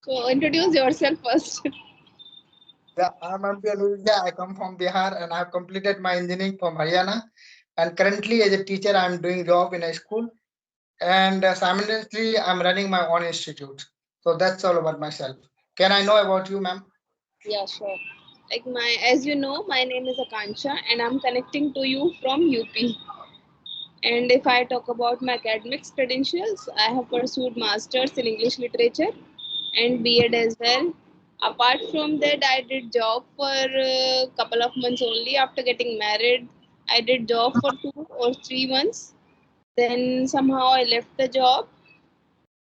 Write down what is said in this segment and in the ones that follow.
So introduce yourself first. Yeah, I'm MP Aluja. I come from Bihar and I have completed my engineering from Haryana. And currently, as a teacher, I'm doing job in a school. And simultaneously, I'm running my own institute. So that's all about myself. Can I know about you, ma'am? Yeah, sure. As you know, my name is Akansha, and I'm connecting to you from UP. And if I talk about my academics credentials, I have pursued masters in English literature and B.Ed as well. Apart from that, I did job for a couple of months only. After getting married, I did job for 2 or 3 months. Then somehow I left the job.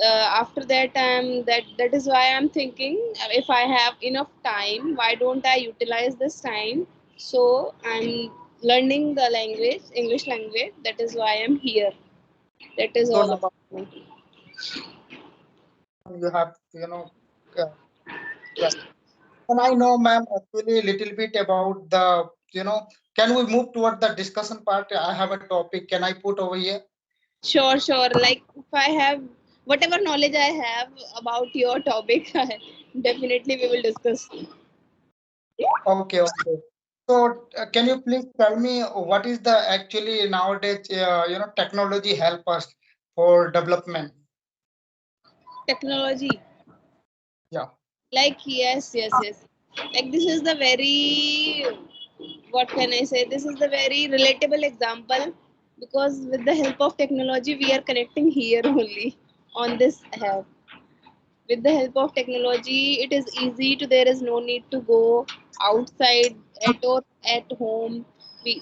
After that, that is why I'm thinking, if I have enough time, why don't I utilize this time? So I'm learning the language, English language. That is why I'm here. That is So all now about me. you have, uh, yeah. Can I know, ma'am, actually a little bit about can we move toward the discussion part? I have a topic. Can I put over here? Sure, sure. Like if I have whatever knowledge I have about your topic, definitely we will discuss. Okay, okay. So, can you please tell me what is the actually nowadays, technology help us for development? Technology. Yeah. Like yes, yes, yes. Like this is the very, what can I say? This is the very relatable example because with the help of technology, we are connecting here only on this app. With the help of technology, it is easy to. There is no need to go outside at home. We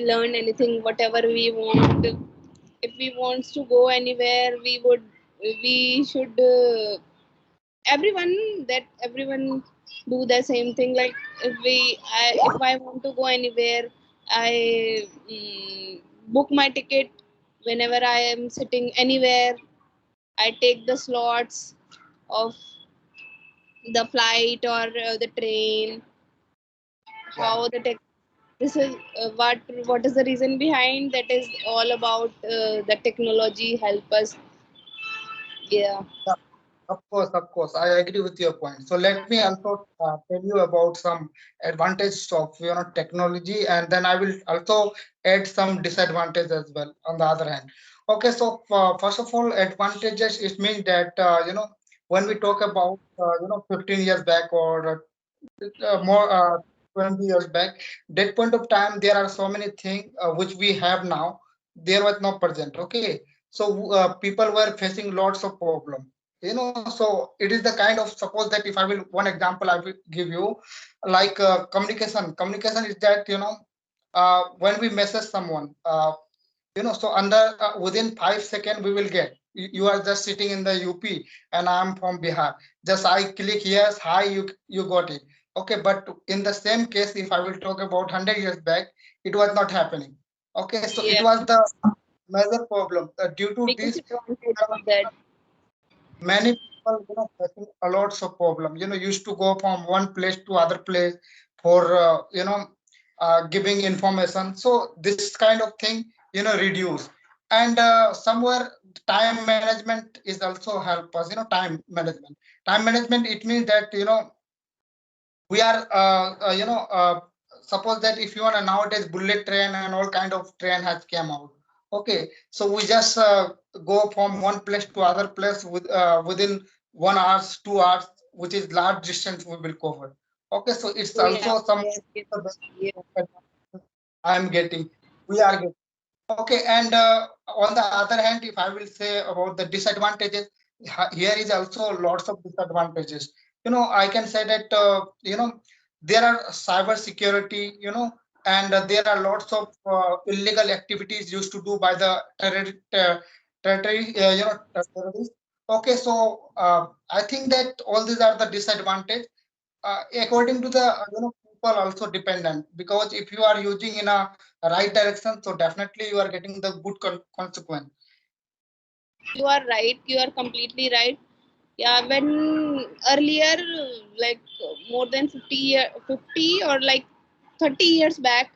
learn anything, whatever we want. If we want to go anywhere, we should. Everyone do the same thing, like if I want to go anywhere, I book my ticket whenever I am sitting anywhere. I take the slots of the flight or the train. Yeah. How the tech This is what is the reason behind that is all about the technology help us. Yeah. Yeah, of course, I agree with your point. So let me also tell you about some advantages of technology, and then I will also add some disadvantages as well on the other hand. Okay, so first of all, advantages it means that when we talk about 15 years back or more 20 years back, that point of time there are so many things which we have now there was no present. Okay, so people were facing lots of problem, so it is the kind of, suppose that if I will, one example I will give you, like communication is that when we message someone, so under within 5 seconds we will get, you are just sitting in the UP and I am from Bihar, just I click yes, hi, you got it. Okay, but in the same case, if I will talk about 100 years back, it was not happening. Okay, so it Yeah, was the major problem. Due to biggest this, advantage of that. many people, facing a lots of problem. Used to go from one place to other place for, giving information. So this kind of thing, reduce. And somewhere time management is also help us, time management. Time management, it means that, we are suppose that if you want a nowadays bullet train and all kind of train has come out. Okay, so we just go from one place to other place within 1 hours 2 hours, which is large distance we will cover. Okay, so it's Oh yeah, also some yes, yes, yeah. I am getting, we are getting. Okay, and on the other hand, if I will say about the disadvantages, here is also lots of disadvantages. I can say that there are cyber security, and there are lots of illegal activities used to do by the terrorists. Okay, so I think that all these are the disadvantage. According to the people also dependent, because if you are using in a right direction, so definitely you are getting the good consequence. You are right. You are completely right. Yeah, when earlier, like more than 50 or like 30 years back,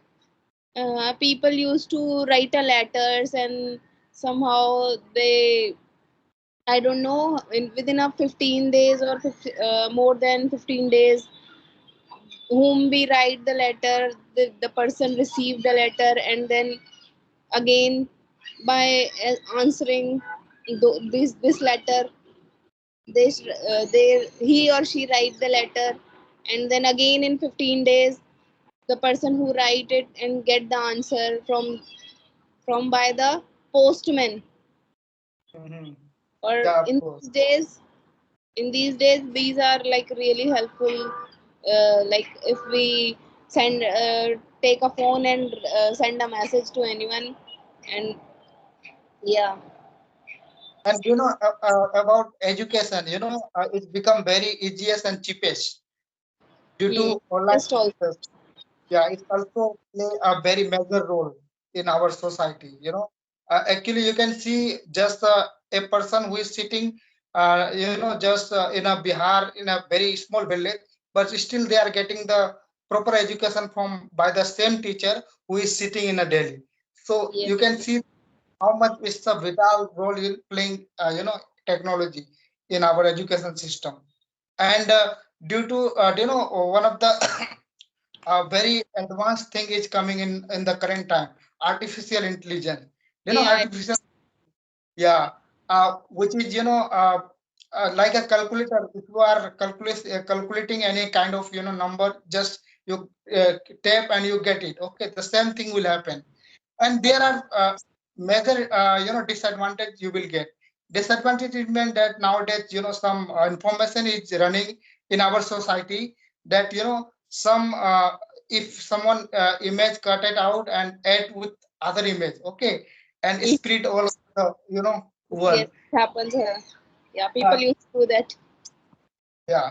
people used to write a letters and somehow they I don't know, within a 15 days or more than 15 days, whom we write the letter, the person received the letter, and then again by answering this letter, they he or she write the letter, and then again in 15 days the person who write it and get the answer from by the postman. Mhm. Or Yeah, of course. in these days these are like really helpful, like if we send take a phone and send a message to anyone, and yeah. And about education, it's become very easiest and cheapest due Hmm. to online Just also. classes. Yeah, it also play a very major role in our society. Actually, you can see just a person who is sitting, just in a Bihar in a very small village, but still they are getting the proper education from by the same teacher who is sitting in a Delhi. So Yes, you can yes. see how much is the vital role in playing, technology in our education system. And due to, one of the a very advanced thing is coming in the current time, artificial intelligence. AI. Artificial, yeah, which is, like a calculator. If you are calculating any kind of, number, just you tap and you get it. Okay, the same thing will happen. And there are major, disadvantage you will get. Disadvantage is meant that nowadays, some information is running in our society, that, some, if someone image cut it out and add with other image, okay, and Mm. spread all over the, Yes, world. it happens here. Yeah, uh, people used to do that. yeah,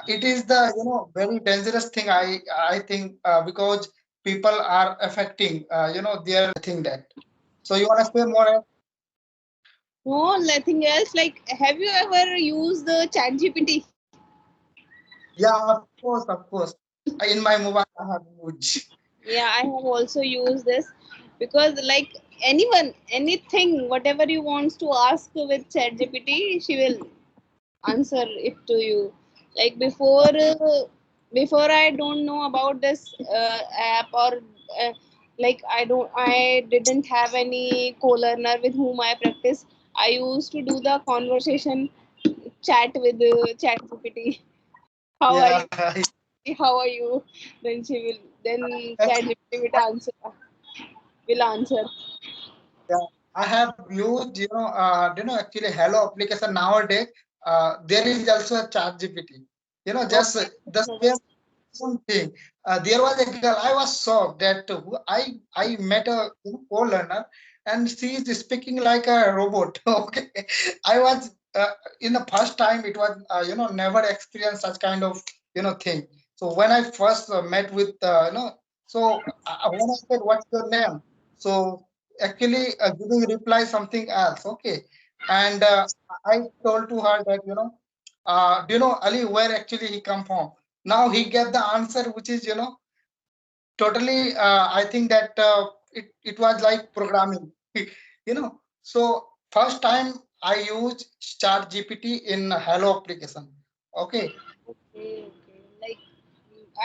it is the, very dangerous thing, I think, because people are affecting, their thing that. So you want to say more? No, nothing else. Like, have you ever used the Chat GPT? Yeah, of course, of course. In my mobile, I have huge. Yeah, I have also used this because, like, anyone, anything, whatever you wants to ask with Chat GPT, she will answer it to you. Like before I don't know about this app, or like I didn't have any co-learner with whom I practice. I used to do the conversation chat with Chat GPT. How are Yeah, you? How are you? Then she will. Then Chat actually, GPT will answer. yeah, I have used, actually Hello application nowadays. There is also a chat GPT. Just Okay. the same thing. There was a girl. I was shocked that I met a, co-learner, and she is speaking like a robot. Okay, I was, in the first time. It was, never experienced such kind of, thing. So when I first met with, so when I said, "What's your name?" So actually, giving reply something else. Okay, and I told to her that, do you know Ali, where actually he come from? Now he gave the answer, which is, totally, I think that, it was like programming. So first time I used chat GPT in Hello application. Okay. Okay, okay. Like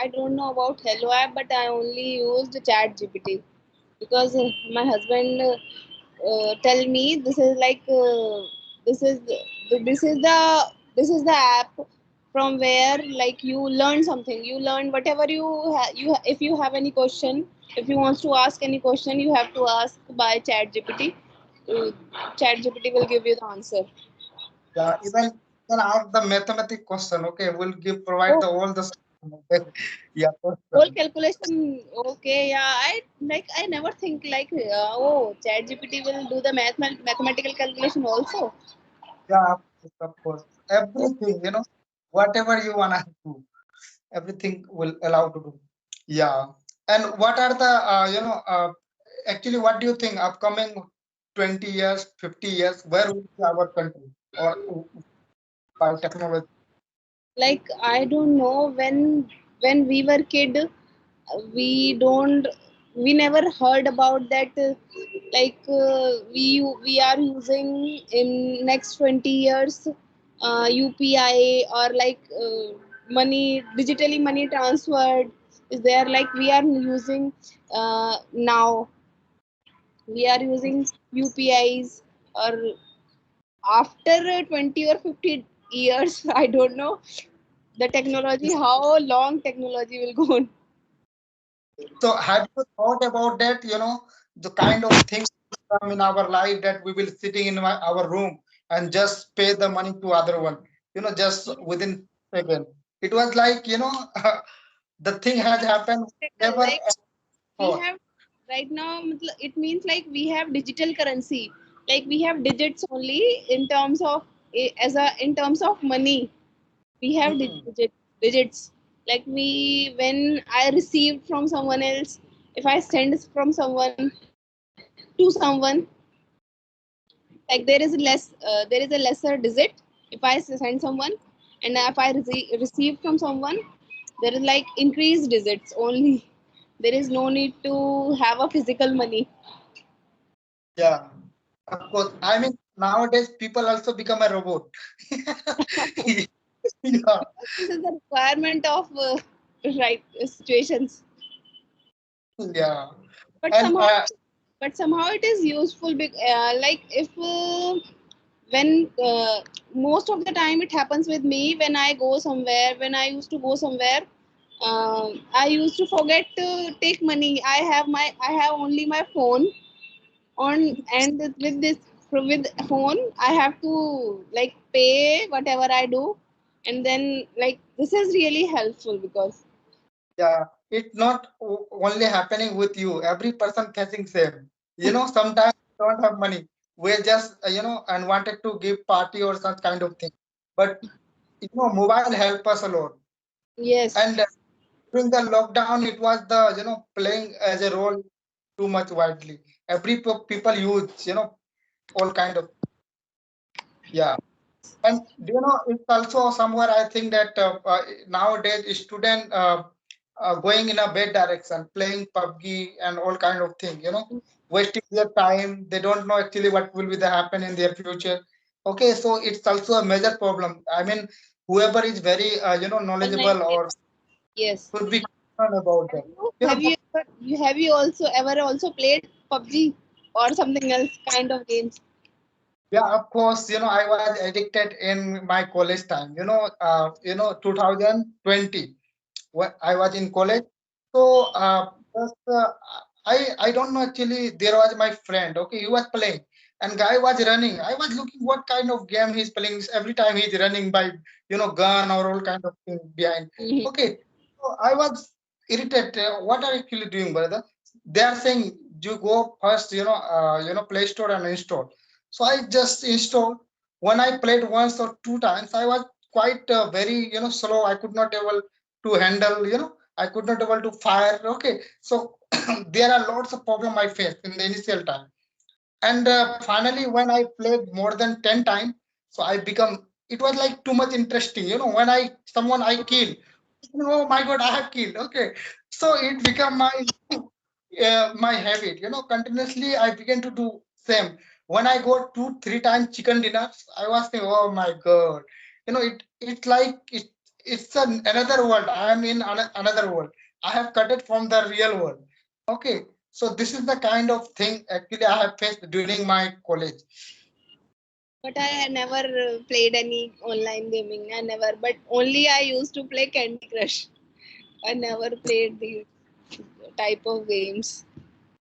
I don't know about Hello app, but I only used Chat GPT because my husband tell me this is the, this is the this is the app from where like you learn something. You learn whatever if you have any question, if you want to ask any question, you have to ask by Chat GPT. Uh, Chat GPT will give you the answer. Yeah, even ask the mathematic question. Okay, we'll provide Oh, the all the okay. Yeah, whole question. calculation. Okay, yeah, I never think like oh, Chat GPT will do the mathematical calculation also. Yeah, of course. Everything, whatever you wanna do, everything will allow to do. Yeah. And what are the, actually, what do you think upcoming 20 years, 50 years, where will be our country, or by technology? Like I don't know, when we were kid, we don't. we never heard about that. We are using in next 20 years UPI, or money digitally money transferred is there, like we are using now we are using UPIs, or after 20 or 50 years I don't know the technology, how long technology will go on. So have you thought about that, the kind of things come in our life that we will sitting in our room and just pay the money to other one, just within second. It was like, the thing has happened never Like we thought. have right now, it means like we have digital currency, like we have digits only in terms of as a in terms of money. We have Hmm. digits, like we when I received from someone else, if I send from someone to someone, like there is a lesser digit if I send someone, and if I receive from someone, there is like increased digits only. There is no need to have a physical money. Yeah, of course. I mean, nowadays people also become a robot. Yeah, This is the requirement of right situations, yeah. but And somehow it is useful. Like if when most of the time it happens with me when I go somewhere, when I used to go somewhere, I used to forget to take money. I have only my phone on, and with this with phone I have to like pay whatever I do, and then like this is really helpful because yeah, it's not only happening with you. Every person facing same. Sometimes we don't have money. We're just, and wanted to give party or such kind of thing. But, mobile help us a lot. yes. And during the lockdown, it was the, playing as a role too much widely. Every people use, all kind of, yeah. And it's also somewhere I think that nowadays student going in a bad direction, playing PUBG and all kind of thing, wasting their time. They don't know actually what will be the happen in their future. Okay, so it's also a major problem. I mean, whoever is very Online knowledgeable or games. Yes. should be concerned about that. You know, Have you also ever also played PUBG or something else kind of games? yeah, of course, I was addicted in my college time. 2020. When I was in college. So just, I don't know actually. There was my friend. Okay, he was playing, and guy was running. I was looking what kind of game he's playing. Every time he's running by gun or all kind of thing behind. Mhm. Okay, so I was irritated. What are you actually doing, brother? They are saying you go first. Play Store and install. So I just installed. When I played once or two times, I was quite very slow. I could not able to handle, I could not able to fire. Okay, so there are lots of problem I faced in the initial time. And finally when I played more than 10 times, so I become, it was like too much interesting, when someone I kill, oh my god, I have killed. Okay, so it become my habit, continuously I began to do same. When I go 2 3 times chicken dinners, I was saying, oh my god, it's like it's another world. I am in another world. I have cut it from the real world. Okay, so this is the kind of thing actually I have faced during my college. But I never played any online gaming. I never. But only I used to play Candy Crush. I never played these type of games.